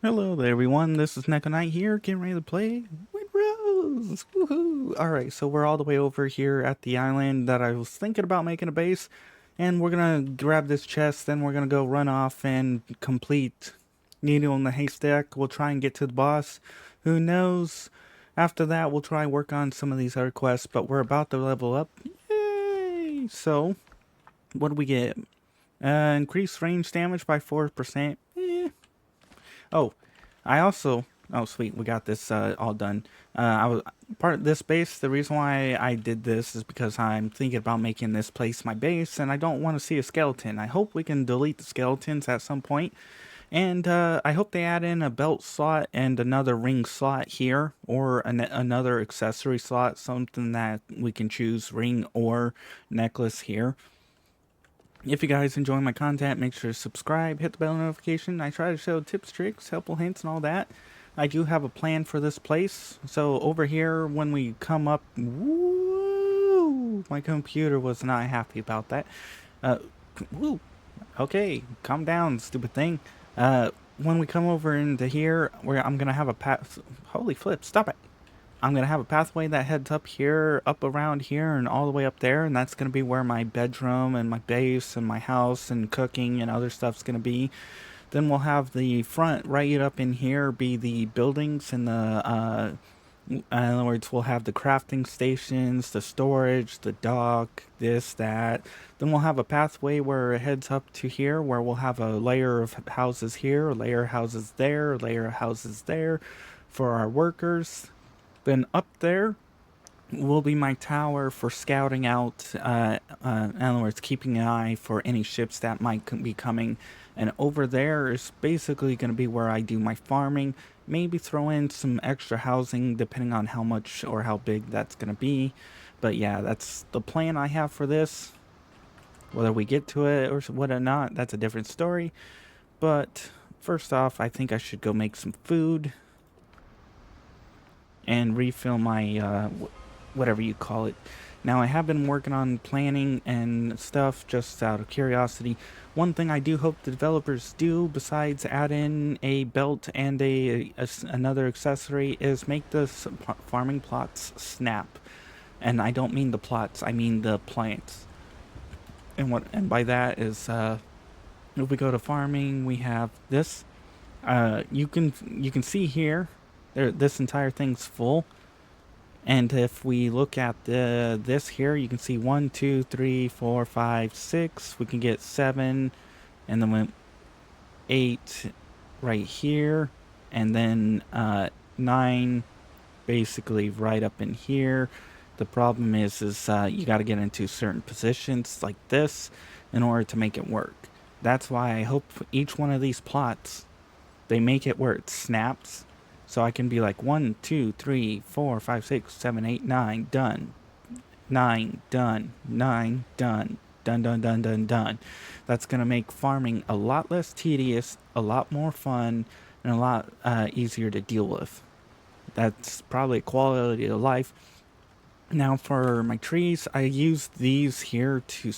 Hello there, everyone. This is Neko here, getting ready to play Windrose. Woohoo! Alright, so we're all the way over here at the island that I was thinking about making a base. And we're gonna grab this chest, then we're gonna go run off and complete Needle in the Haystack. We'll try and get to the boss. Who knows? After that, we'll try and work on some of these other quests, but we're about to level up. Yay! So, what do we get? Increased range damage by 4%. Oh, I also, oh sweet, we got this all done. I was part of this base. The reason why I did this is because I'm thinking about making this place my base, and I don't want to see a skeleton. I hope we can delete the skeletons at some point, and I hope they add in a belt slot and another ring slot here, or another accessory slot, something that we can choose, ring or necklace here. If you guys enjoy my content, make sure to subscribe, hit the bell notification. I try to show tips, tricks, helpful hints, and all that. I do have a plan for this place. So over here, when we come up, woo, my computer was not happy about that. Uh, woo, okay, calm down, stupid thing. When we come over into here, where I'm gonna have a path. Holy flip! Stop it! I'm going to have a pathway that heads up here, up around here, and all the way up there, and that's going to be where my bedroom and my base and my house and cooking and other stuff's going to be. Then we'll have the front right up in here be the buildings and in other words, we'll have the crafting stations, the storage, the dock, this, that. Then we'll have a pathway where it heads up to here, where we'll have a layer of houses here, a layer of houses there, a layer of houses there for our workers. Then up there will be my tower for scouting out, in other words, keeping an eye for any ships that might be coming. And over there is basically going to be where I do my farming. Maybe throw in some extra housing depending on how much or how big that's going to be. But yeah, that's the plan I have for this. Whether we get to it or what or not, that's a different story. But first off, I think I should go make some food and refill my whatever you call it. Now I have been working on planning and stuff just out of curiosity. One thing I do hope the developers do besides add in a belt and another accessory is make the farming plots snap. And I don't mean the plots, I mean the plants. And by that is if we go to farming, we have this. You can see here this entire thing's full. And if we look at this here, you can see 1, 2, 3, 4, 5, 6. We can get 7, and then 8 right here, and then 9 basically right up in here. The problem is you got to get into certain positions like this in order to make it work. That's why I hope each one of these plots, they make it where it snaps. So I can be like 1, 2, 3, 4, 5, 6, 7, 8, 9, done. 9, done. 9, done. Done, done, done, done, done. That's going to make farming a lot less tedious, a lot more fun, and a lot easier to deal with. That's probably quality of life. Now for my trees, I use these here to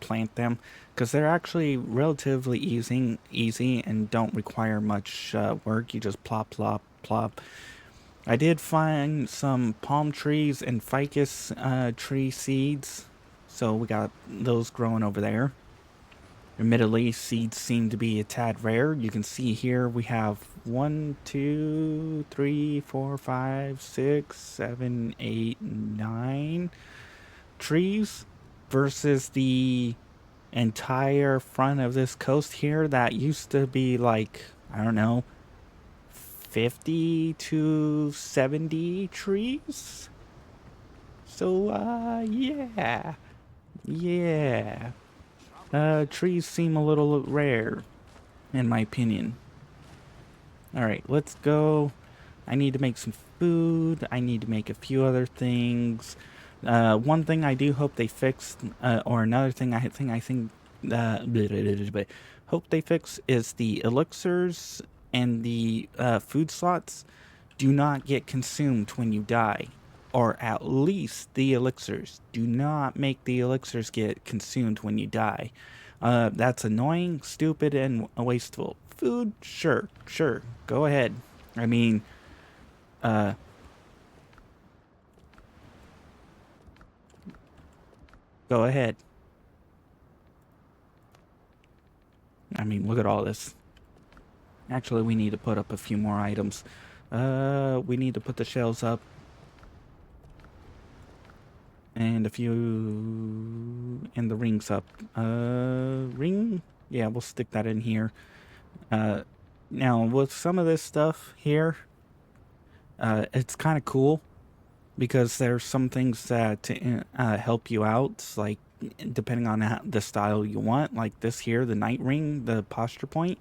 plant them because they're actually relatively easy and don't require much work. You just plop, plop, plop. I did find some palm trees and ficus tree seeds, so we got those growing over there. Admittedly, seeds seem to be a tad rare. You can see here we have 1, 2, 3, 4, 5, 6, 7, 8, 9 trees versus the entire front of this coast here that used to be like, I don't know, 50 to 70 trees. So, yeah. Yeah. Trees seem a little rare, in my opinion. Alright, let's go. I need to make some food. I need to make a few other things. One thing I do hope they fix, or another thing I think hope they fix is the elixirs and the food slots do not get consumed when you die. Or at least the elixirs. Do not make the elixirs get consumed when you die. That's annoying, stupid, and wasteful. food? Sure, sure. Go ahead. I mean, uh, go ahead. I mean, look at all this. Actually, we need to put up a few more items. We need to put the shelves up. And a few... and the rings up. Ring? Yeah, we'll stick that in here. Now, with some of this stuff here, it's kind of cool because there's some things that help you out, like depending on the style you want, like this here, the night ring, the posture point,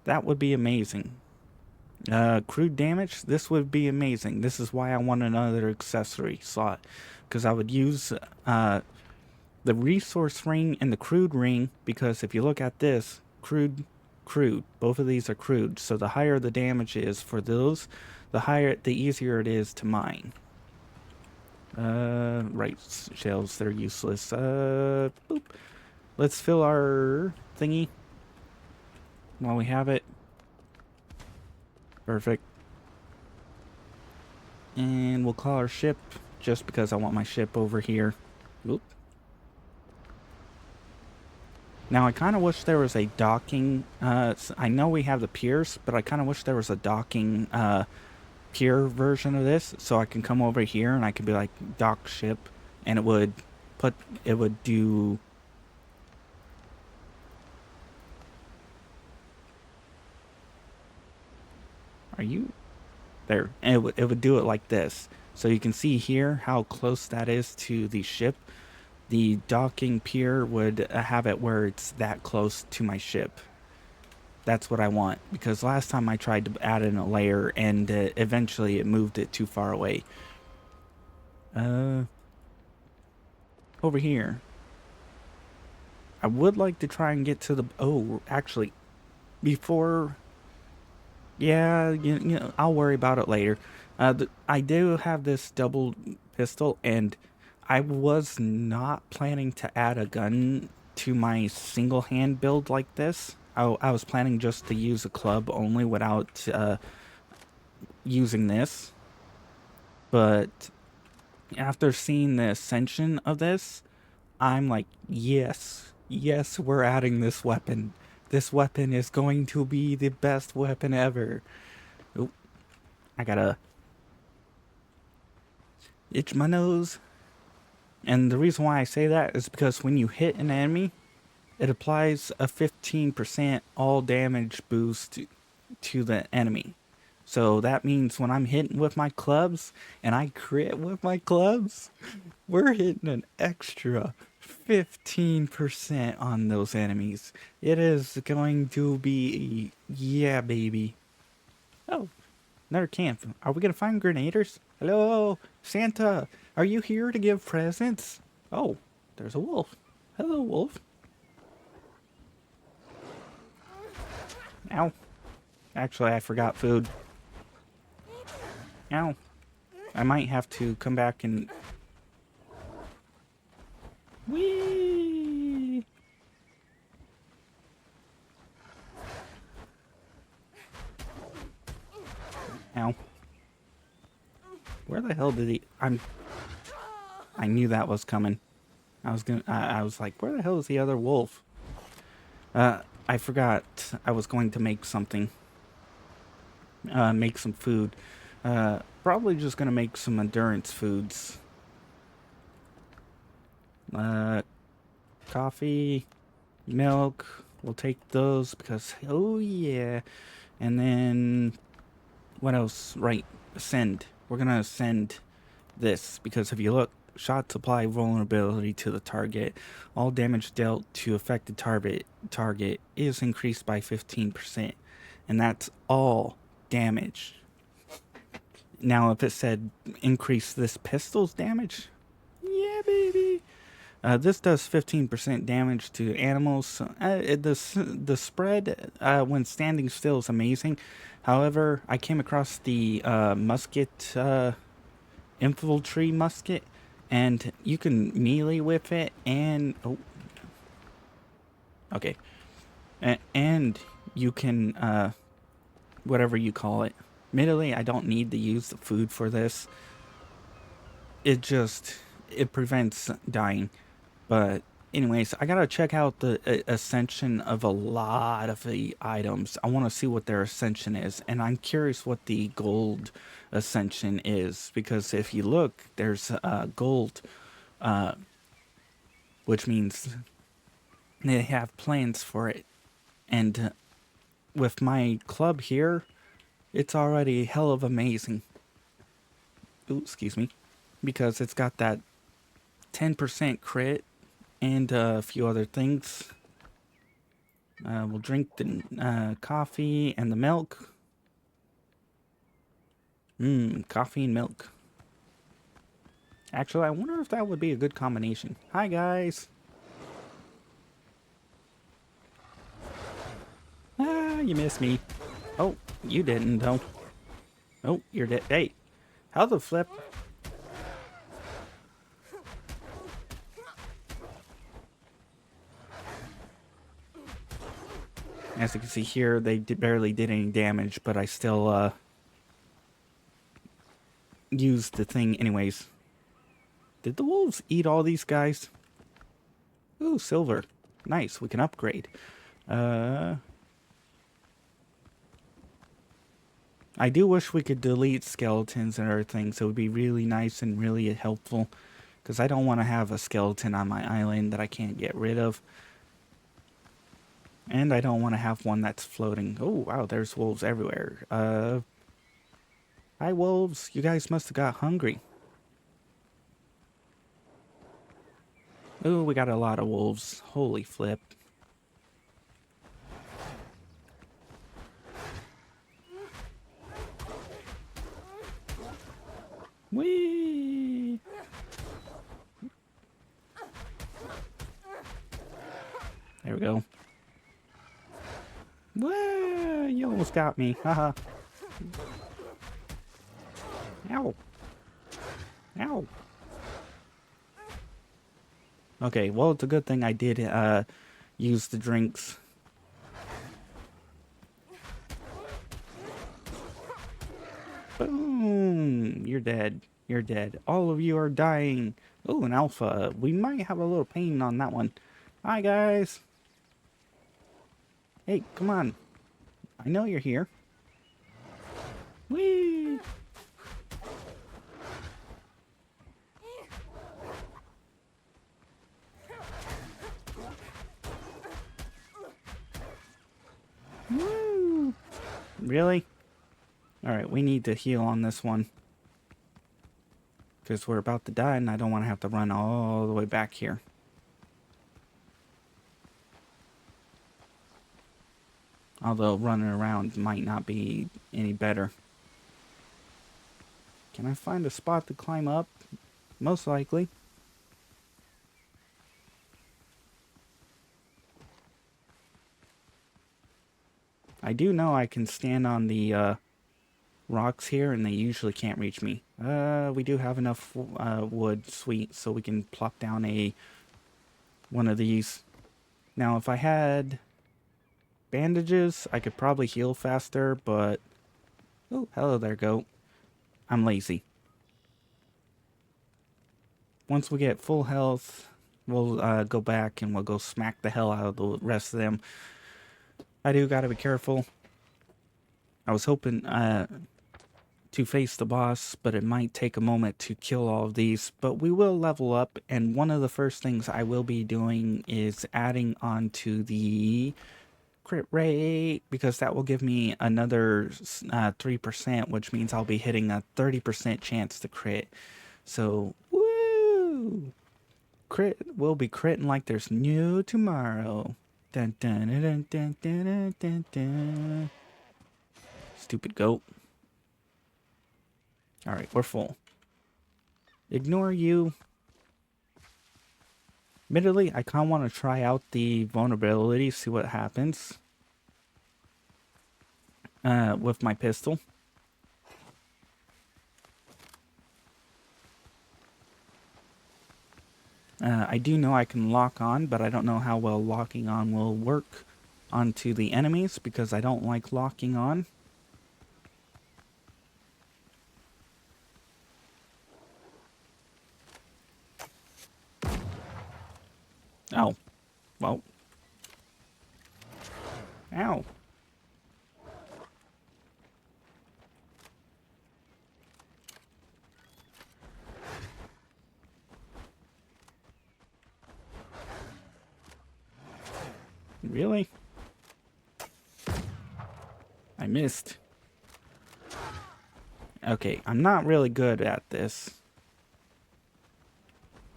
that would be amazing. Crude damage, this would be amazing. This is why I want another accessory slot, because I would use the resource ring and the crude ring, because if you look at this, crude, both of these are crude, so the higher the damage is for those, the easier it is to mine. Right, shells, they're useless. Boop. Let's fill our thingy while we have it. Perfect. And we'll call our ship, just because I want my ship over here. Oop. Now, I kind of wish there was a docking, I know we have the piers, but I kind of wish there was a docking, pier version of this, so I can come over here and I could be like, dock ship, and it would do... Are you... There. And it would do it like this. So you can see here how close that is to the ship. The docking pier would have it where it's that close to my ship. That's what I want, because last time I tried to add in a layer and eventually it moved it too far away. Over here. I would like to try and get to the... Oh, actually, before... Yeah, you know, I'll worry about it later. I do have this double pistol, and I was not planning to add a gun to my single hand build like this. I was planning just to use a club only without using this. But after seeing the ascension of this, I'm like, yes, we're adding this weapon. This weapon is going to be the best weapon ever. Oop, I gotta itch my nose. And the reason why I say that is because when you hit an enemy, it applies a 15% all damage boost to the enemy. So that means when I'm hitting with my clubs and I crit with my clubs, we're hitting an extra 15% on those enemies. It is going to be, yeah, baby. Oh, another camp. Are we gonna find grenaders? Hello, Santa. Are you here to give presents? Oh, there's a wolf. Hello, wolf. Ow. Actually, I forgot food. Ow. I might have to come back and... Whee! Ow. Where the hell did he... I knew that was coming. I was like, where the hell is the other wolf? I forgot I was going to make something. Make some food. Probably just gonna make some endurance foods. Coffee, milk, we'll take those because, oh yeah. And then, what else? Right, ascend. We're gonna ascend this because if you look, shots apply vulnerability to the target. All damage dealt to affected target is increased by 15%. And that's all damage. Now, if it said increase this pistol's damage, yeah, baby. This does 15% damage to animals. The spread when standing still is amazing. However, I came across the musket, infantry musket, and you can melee with it, and oh, okay, and you can, whatever you call it. Admittedly, I don't need to use the food for this. It prevents dying. But anyways, I gotta check out the ascension of a lot of the items. I want to see what their ascension is, and I'm curious what the gold ascension is, because if you look, there's gold, which means they have plans for it. And with my club here, it's already hell of amazing. Ooh, excuse me. Because it's got that 10% crit and a few other things. We'll drink the coffee and the milk. Coffee and milk. Actually, I wonder if that would be a good combination. Hi, guys. Ah, you missed me. Oh, you didn't, though. Oh, you're dead. Hey, how the flip? As you can see here, they barely did any damage, but I still used the thing anyways. Did the wolves eat all these guys? Ooh, silver. Nice, we can upgrade. I do wish we could delete skeletons and other things. It would be really nice and really helpful. Because I don't want to have a skeleton on my island that I can't get rid of. And I don't want to have one that's floating. Oh, wow, there's wolves everywhere. Hi, wolves. You guys must have got hungry. Oh, we got a lot of wolves. Holy flip. Whee! There we go. Whoa! You almost got me. Haha. Ow. Ow. Okay, well, it's a good thing I did use the drinks. Boom! You're dead. You're dead. All of you are dying. Oh, an alpha. We might have a little pain on that one. Hi, guys. Hey, come on. I know you're here. Whee! Woo! Really? Alright, we need to heal on this one. Because we're about to die and I don't want to have to run all the way back here. Although running around might not be any better. Can I find a spot to climb up? Most likely. I do know I can stand on the rocks here and they usually can't reach me. We do have enough wood, sweet, so we can plop down one of these. Now, if I had bandages, I could probably heal faster, but... Oh, hello there, goat. I'm lazy. Once we get full health, we'll go back and we'll go smack the hell out of the rest of them. I do gotta be careful. I was hoping to face the boss, but it might take a moment to kill all of these. But we will level up, and one of the first things I will be doing is adding on to the crit rate, because that will give me another 3%, which means I'll be hitting a 30% chance to crit. So, woo! Crit will be critting like there's no tomorrow. Dun, dun, dun, dun, dun, dun, dun, dun. Stupid goat. Alright, we're full. Ignore you. Admittedly, I kind of want to try out the vulnerability, see what happens with my pistol. I do know I can lock on, but I don't know how well locking on will work onto the enemies because I don't like locking on. Oh, well. Ow. Really? I missed. Okay, I'm not really good at this.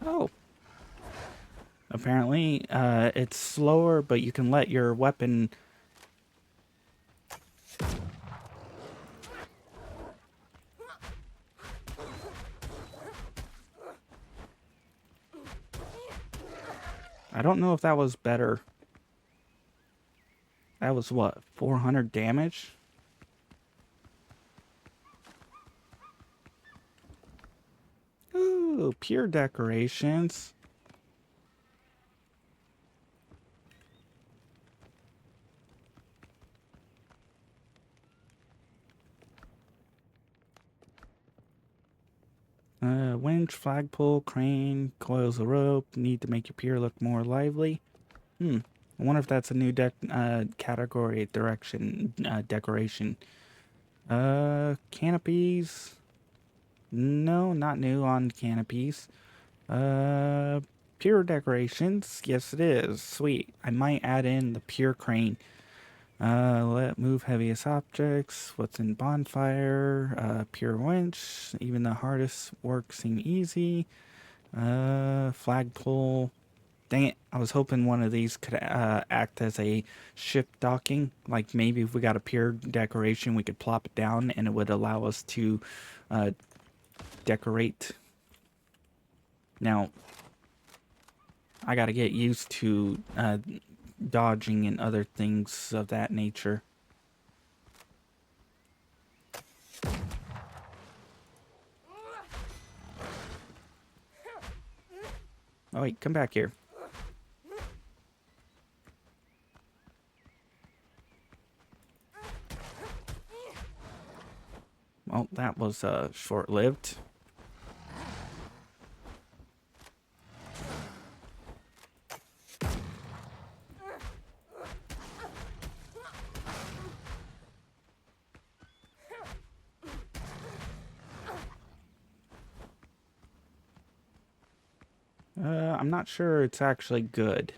Oh. Apparently, it's slower, but you can let your weapon... I don't know if that was better. That was what, 400 damage? Ooh, pure decorations. Winch, flagpole, crane, coils of rope. Need to make your pier look more lively. I wonder if that's a new category decoration. Canopies. No, not new on canopies. Pure decorations. Yes, it is. Sweet. I might add in the pure crane. Let move heaviest objects. What's in bonfire? Pure winch. Even the hardest work seem easy. Flagpole. Dang it, I was hoping one of these could act as a ship docking. Like maybe if we got a pure decoration, we could plop it down and it would allow us to decorate. Now, I gotta get used to dodging and other things of that nature. Oh wait, come back here. Well, that was short-lived. I'm not sure it's actually good.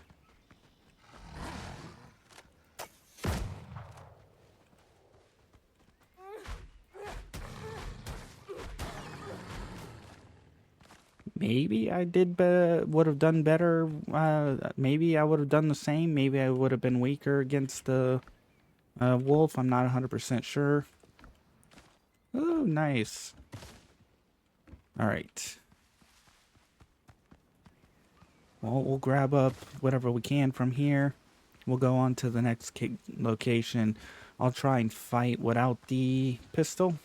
Maybe I would have done better. Maybe I would have done the same. Maybe I would have been weaker against the wolf. I'm not 100% sure. Oh, nice. All right. Well, we'll grab up whatever we can from here. We'll go on to the next location. I'll try and fight without the pistol.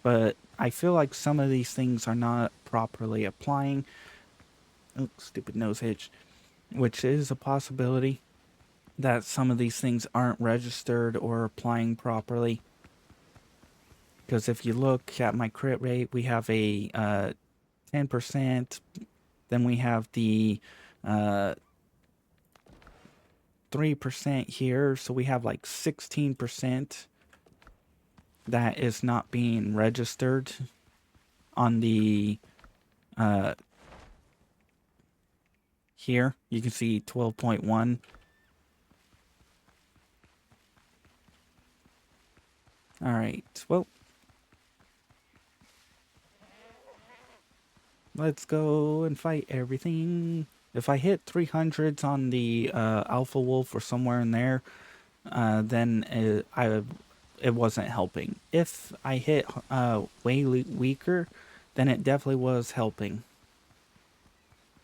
But I feel like some of these things are not properly applying. Oh, stupid nose hitch. Which is a possibility that some of these things aren't registered or applying properly. Because if you look at my crit rate, we have a 10%. Then we have the 3% here. So we have like 16% that is not being registered on the here. You can see 12.1. All right, well, let's go and fight everything. If I hit 300s on the Alpha Wolf or somewhere in there, then it wasn't helping. If I hit way weaker, then it definitely was helping.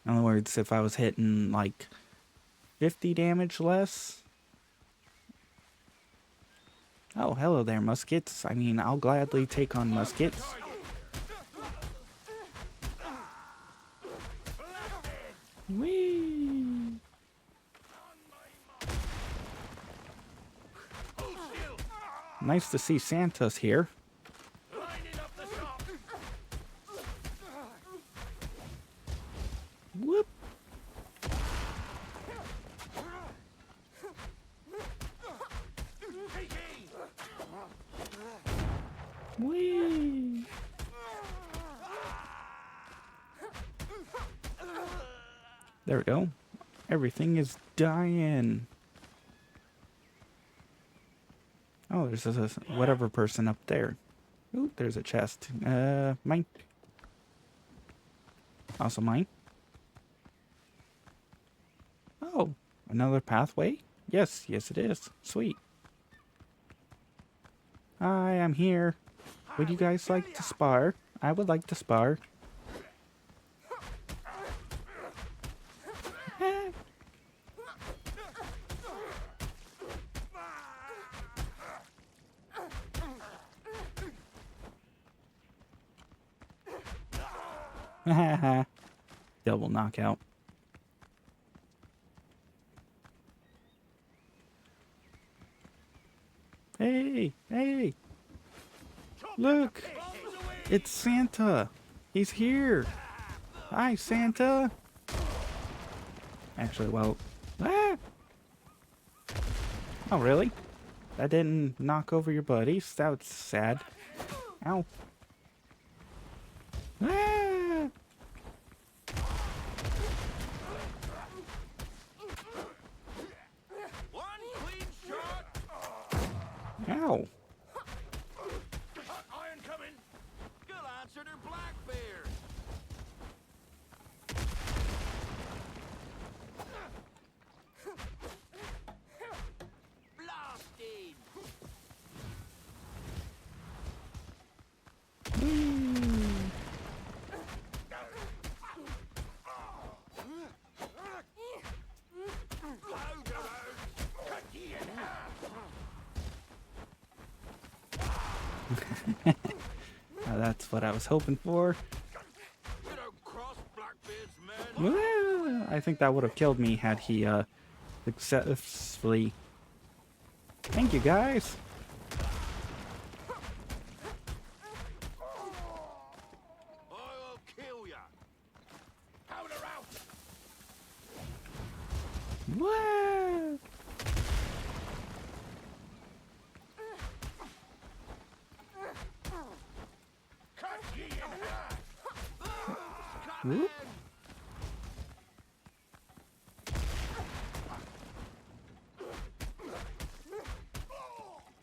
In other words, if I was hitting like 50 damage less. Oh, hello there, muskets. I mean, I'll gladly take on muskets. Whee! Nice to see Santa's here. Whoop. Whee. There we go. Everything is dying. Oh, there's a whatever person up there. Ooh, there's a chest. Mine. Also mine. Oh, another pathway? Yes, yes it is. Sweet. Hi, I'm here. Would you guys like to spar? I would like to spar. Double knockout. Hey, hey. Look. It's Santa. He's here. Hi, Santa. Actually, well... Ah! Oh, really? That didn't knock over your buddies? That was sad. Ow. Ah! Ow. Iron coming. Good answer to Blackbeard. Blasted. That's what I was hoping for. You don't cross Blackbeard's men. Well, I think that would have killed me had he successfully. Thank you, guys. I'll kill ya. Powder out. What? Cut ye in half. Whoop.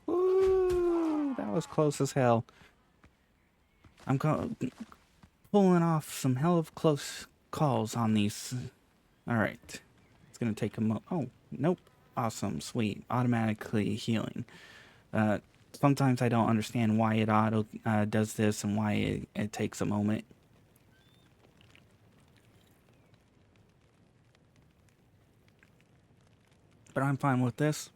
Ooh, that was close as hell. I'm pulling off some hell of close calls on these. All right, it's gonna take a mo. Oh, nope. Awesome, sweet, automatically healing. Sometimes I don't understand why it auto does this and why it takes a moment. But I'm fine with this.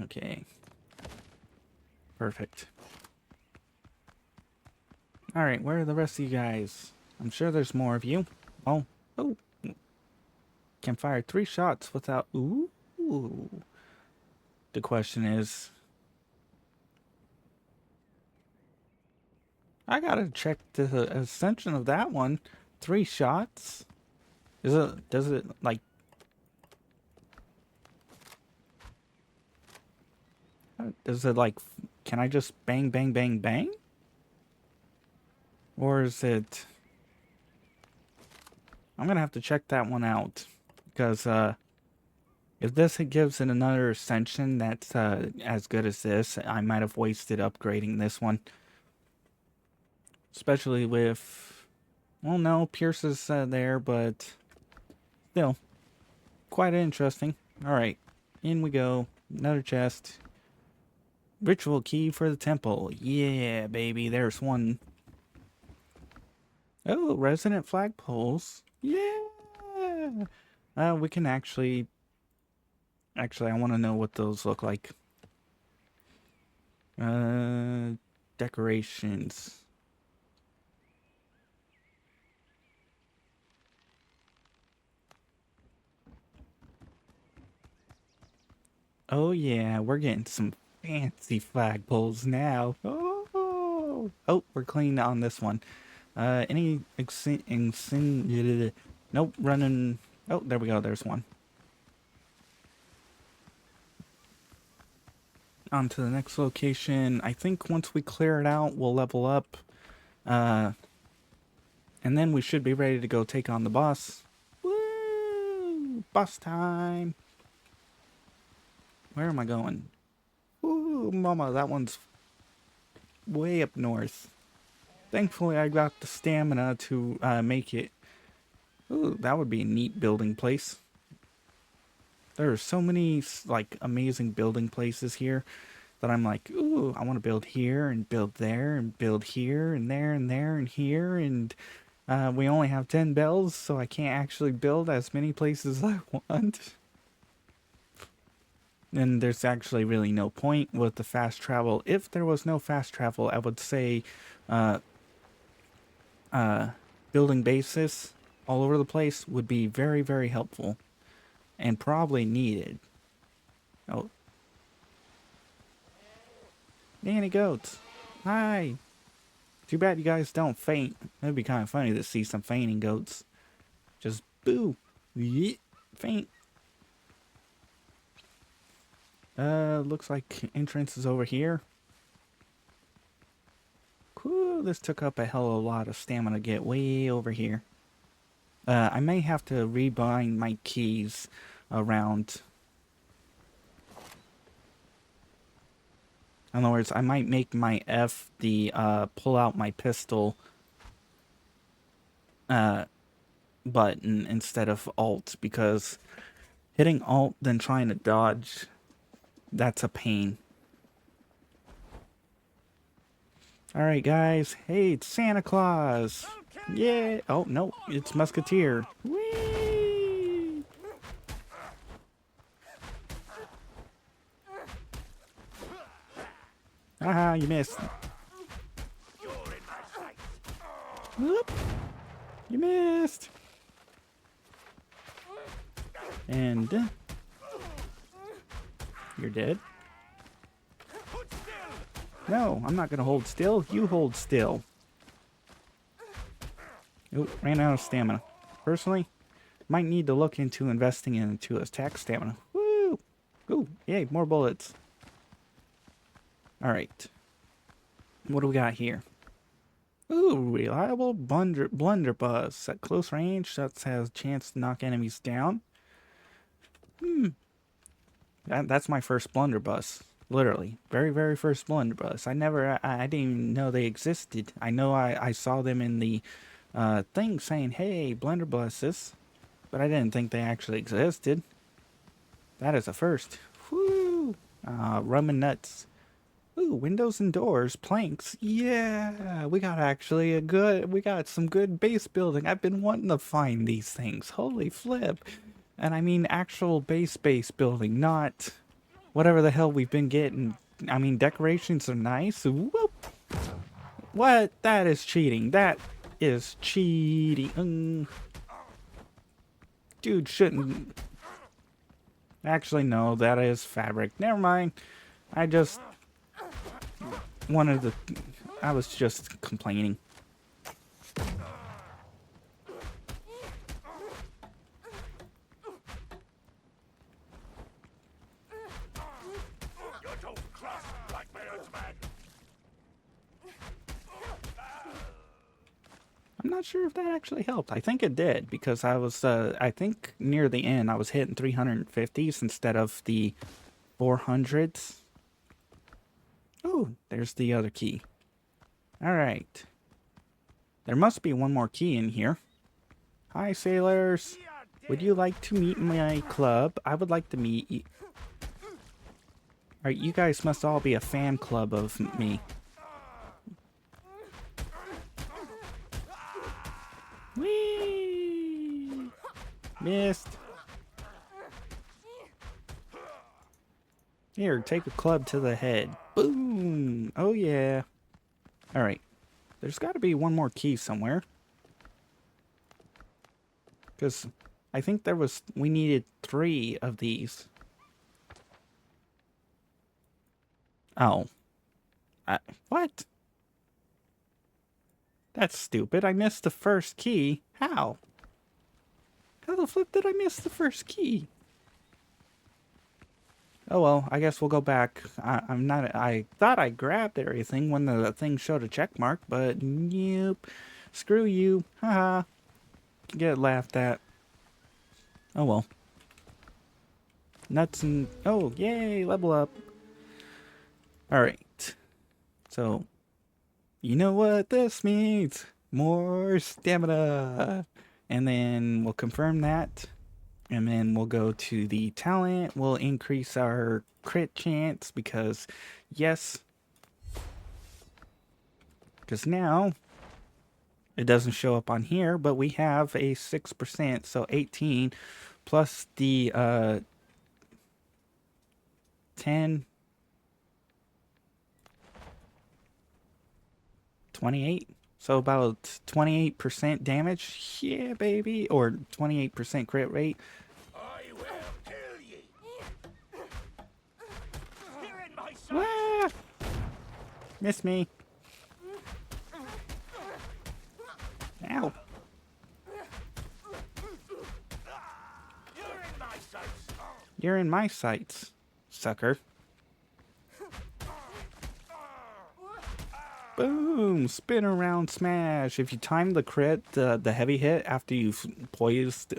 Okay. Perfect. Alright, where are the rest of you guys? I'm sure there's more of you. Oh. Oh. Can fire 3 shots without... Ooh. The question is... I gotta check the ascension of that one. 3 shots? Does it, like... Does it, like... Can I just bang, bang, bang, bang? Or is it... I'm gonna have to check that one out. Because, if this gives it another ascension that's as good as this, I might have wasted upgrading this one. Especially with... Well, no, Pierce is there, but... Still, quite interesting. Alright, in we go. Another chest. Ritual key for the temple. Yeah, baby, there's one. Oh, resonant flagpoles. Yeah! We can actually... Actually, I want to know what those look like. Decorations. Oh yeah, we're getting some fancy flagpoles now. Oh, we're clean on this one. Any nope, running. Oh, there we go. There's one. On to the next location. I think once we clear it out, we'll level up. Uh, and then we should be ready to go take on the boss. Woo! Boss time. Where am I going? Ooh, mama, that one's way up north. Thankfully, I got the stamina to make it. Ooh, that would be a neat building place. There are so many, like, amazing building places here that I'm like, ooh, I want to build here and build there and build here and there and there and here. And we only have 10 bells, so I can't actually build as many places as I want. And there's actually really no point with the fast travel. If there was no fast travel, I would say building bases all over the place would be very, very helpful and probably needed. Oh, Danny goats. Hi. Too bad you guys don't faint. It'd be kind of funny to see some fainting goats. Just boo. Yeet. Faint. Looks like entrance is over here. Cool, this took up a hell of a lot of stamina to get way over here. I may have to rebind my keys around. In other words, I might make my F the pull out my pistol button instead of Alt, because hitting Alt then trying to dodge, that's a pain. Alright guys, hey, it's Santa Claus! Yeah! Oh, no, it's Musketeer. Whee! Haha, you missed. Whoop! You missed! And you're dead. No, I'm not gonna hold still. You hold still. Oh, ran out of stamina. Personally, might need to look into investing into attack stamina. Woo! Ooh, yay, more bullets. Alright. What do we got here? Ooh, reliable blunderbuss. At close range, that has a chance to knock enemies down. That's my first blunderbuss. Literally. Very, very first blunderbuss. I didn't even know they existed. I know I saw them in the thing saying, hey, blunderbusses. But I didn't think they actually existed. That is a first. Whoo! Rum and nuts. Ooh, windows and doors, planks. Yeah, we got some good base building. I've been wanting to find these things. Holy flip. And I mean actual base building, not whatever the hell we've been getting. I mean, decorations are nice. Whoop. What? That is cheating. That is cheating. Dude shouldn't. Actually, no, that is fabric. Never mind. I just wanted to. I was just complaining. I'm not sure if that actually helped. I think it did, because I was, I think near the end I was hitting 350s instead of the 400s. Oh, there's the other key. Alright. There must be one more key in here. Hi, sailors. Would you like to meet my club? I would like to meet you. Alright, you guys must all be a fan club of me. Whee! Missed. Here, take a club to the head. Boom! Oh yeah. Alright. There's got to be one more key somewhere. Because I think we needed 3 of these. Oh. What? That's stupid. I missed the first key. How? How the flip did I miss the first key? Oh well, I guess we'll go back. I'm not. I thought I grabbed everything when the thing showed a check mark, but nope. Screw you. Haha. Get laughed at. Oh well. Nuts and. Oh, yay, level up. Alright. So, you know what this means? More stamina. And then we'll confirm that. And then we'll go to the talent. We'll increase our crit chance because, yes. Because now, it doesn't show up on here, but we have a 6%. So 18 plus the 10. 28. So about 28% damage. Yeah, baby. Or 28% crit rate. I will kill ye. You're in my sight. Ah! Miss me. Ow. You're in my sights. You're in my sights, sucker. Boom! Spin around smash. If you time the crit, the heavy hit after you've poised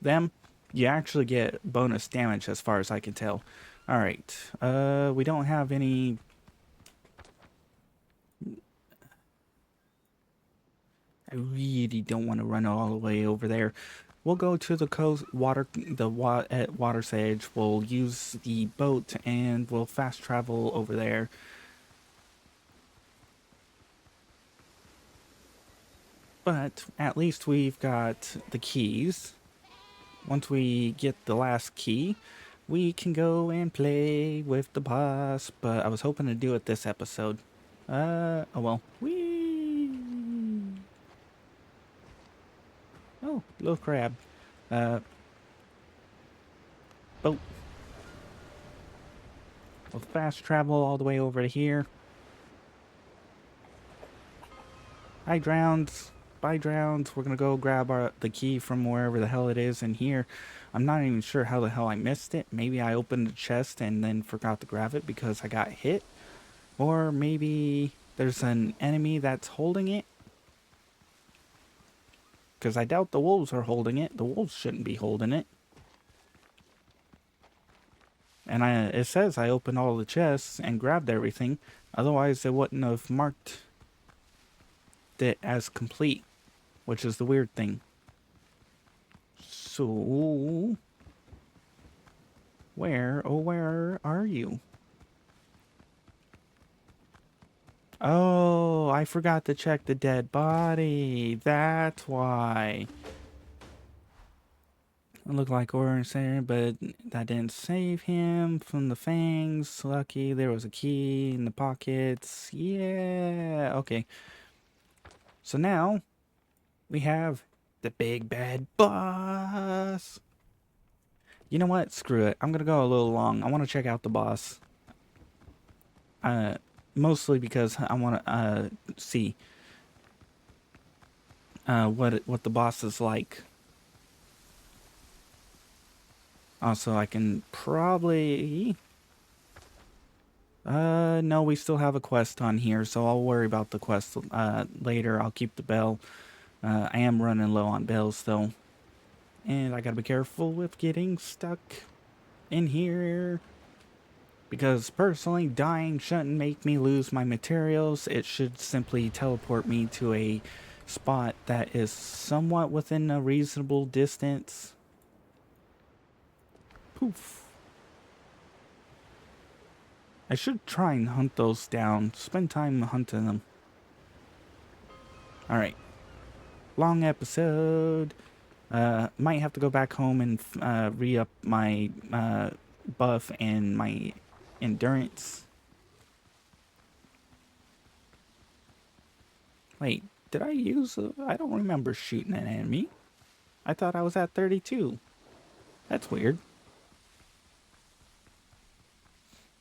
them, you actually get bonus damage as far as I can tell. Alright. We don't have any... I really don't want to run all the way over there. We'll go to the coast, at Water's Edge. We'll use the boat and we'll fast travel over there. But at least we've got the keys. Once we get the last key, we can go and play with the boss. But I was hoping to do it this episode. Oh well. Whee! Oh, little crab. Boat. We'll fast travel all the way over to here. Hi, Drowns. Bye, Drowns. We're gonna go grab the key from wherever the hell it is in here. I'm not even sure how the hell I missed it. Maybe I opened the chest and then forgot to grab it because I got hit. Or maybe there's an enemy that's holding it. Because I doubt the wolves are holding it. The wolves shouldn't be holding it. And it says I opened all the chests and grabbed everything. Otherwise, it wouldn't have marked it as complete. Which is the weird thing. So... where are you? Oh, I forgot to check the dead body. That's why. It looked like Orange there, but that didn't save him from the fangs. Lucky there was a key in the pockets. Yeah, okay. So now we have the big bad boss. You know what? Screw it. I'm gonna go a little long. I want to check out the boss. Mostly because I want to see what the boss is like. Also, I can probably... no, we still have a quest on here, so I'll worry about the quest later. I'll keep the bell. I am running low on bells, though. And I gotta be careful with getting stuck in here. Because personally, dying shouldn't make me lose my materials. It should simply teleport me to a spot that is somewhat within a reasonable distance. Poof. I should try and hunt those down. Spend time hunting them. Alright. Long episode. Might have to go back home and re-up my buff and my endurance. Wait, did I use I don't remember shooting an enemy. I thought I was at 32. That's weird.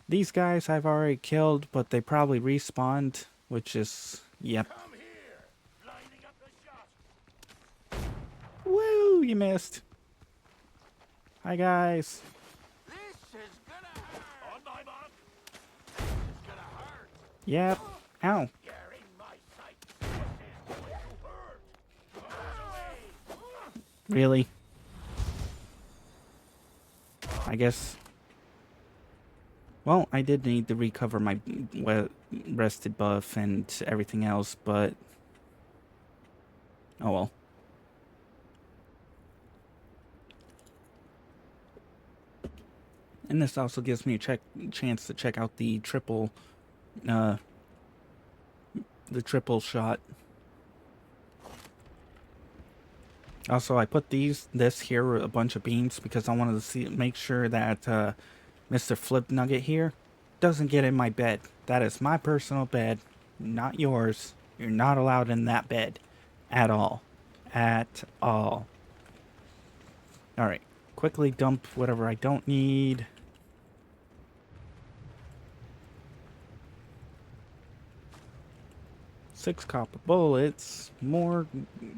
These guys I've already killed, but they probably respawned, which is, yep. Come here. Lining up the shot. Woo, you missed. Hi, guys. This is gonna hurt. On my mark. This is gonna hurt. Yep. Ow. You're in my sight. This is going to hurt. Run away. Really? I guess. Well, I did need to recover my rested buff and everything else, but oh well. And this also gives me a chance to check out the triple shot. Also, I put this here, a bunch of beams, because I wanted to make sure that Mr. Flip Nugget here doesn't get in my bed. That is my personal bed, not yours. You're not allowed in that bed at all. At all. Alright, quickly dump whatever I don't need. Six copper bullets. More.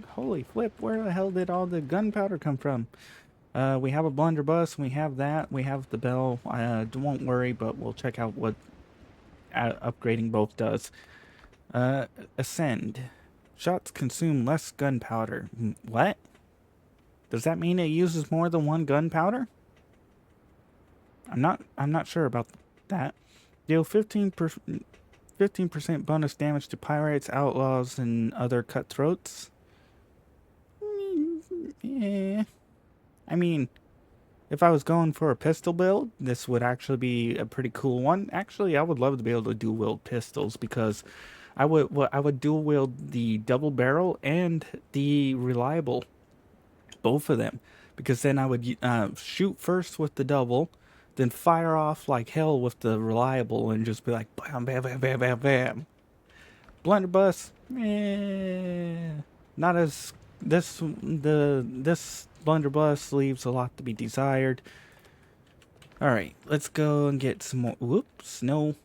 Holy flip, where the hell did all the gunpowder come from? We have a blunderbuss, we have that, we have the bell. Won't worry, but we'll check out what upgrading both does. Ascend. Shots consume less gunpowder. What? Does that mean it uses more than one gunpowder? I'm not sure about that. Deal 15% bonus damage to pirates, outlaws, and other cutthroats. Yeah. I mean, if I was going for a pistol build, this would actually be a pretty cool one. Actually, I would love to be able to dual wield pistols, because I would dual wield the double barrel and the reliable, both of them, because then I would shoot first with the double, then fire off like hell with the reliable, and just be like bam, bam, bam, bam, bam, bam. Blunderbuss, not as this blunderbuss leaves a lot to be desired. All right, let's go and get some more. Whoops, no.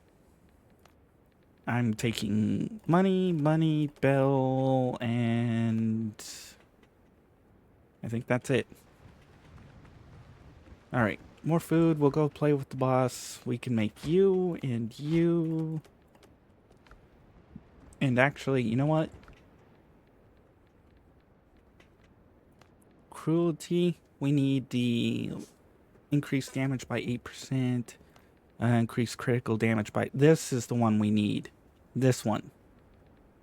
I'm taking money, bell, and I think that's it. All right, more food. We'll go play with the boss. We can make you and you. And actually, you know what? Cruelty. We need the increased damage by 8%. Increased critical damage by... This is the one we need. This one.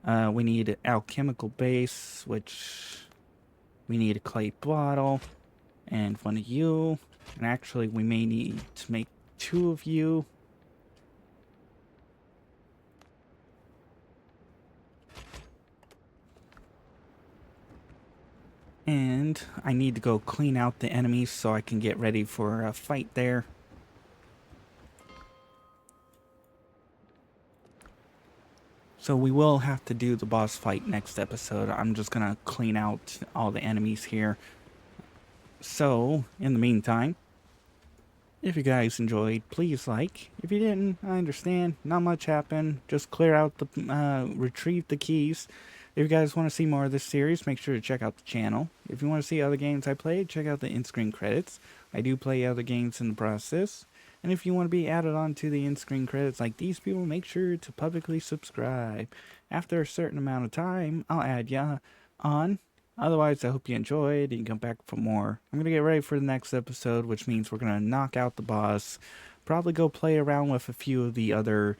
We need an alchemical base, which... We need a clay bottle. And one of you. And actually, we may need to make 2 of you. And I need to go clean out the enemies so I can get ready for a fight there. So we will have to do the boss fight next episode. I'm just going to clean out all the enemies here. So, in the meantime, if you guys enjoyed, please like. If you didn't, I understand. Not much happened. Just clear out the, retrieve the keys. If you guys want to see more of this series, make sure to check out the channel. If you want to see other games I played, check out the in-screen credits. I do play other games in the process. And if you want to be added on to the in-screen credits like these people, make sure to publicly subscribe. After a certain amount of time, I'll add ya on. Otherwise, I hope you enjoyed and you come back for more. I'm going to get ready for the next episode, which means we're going to knock out the boss. Probably go play around with a few of the other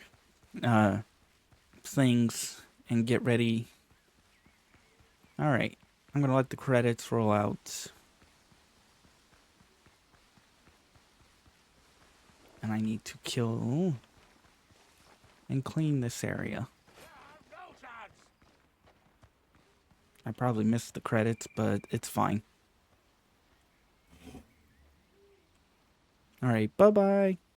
things and get ready. Alright, I'm going to let the credits roll out. And I need to kill and clean this area. I probably missed the credits, but it's fine. Alright, bye-bye.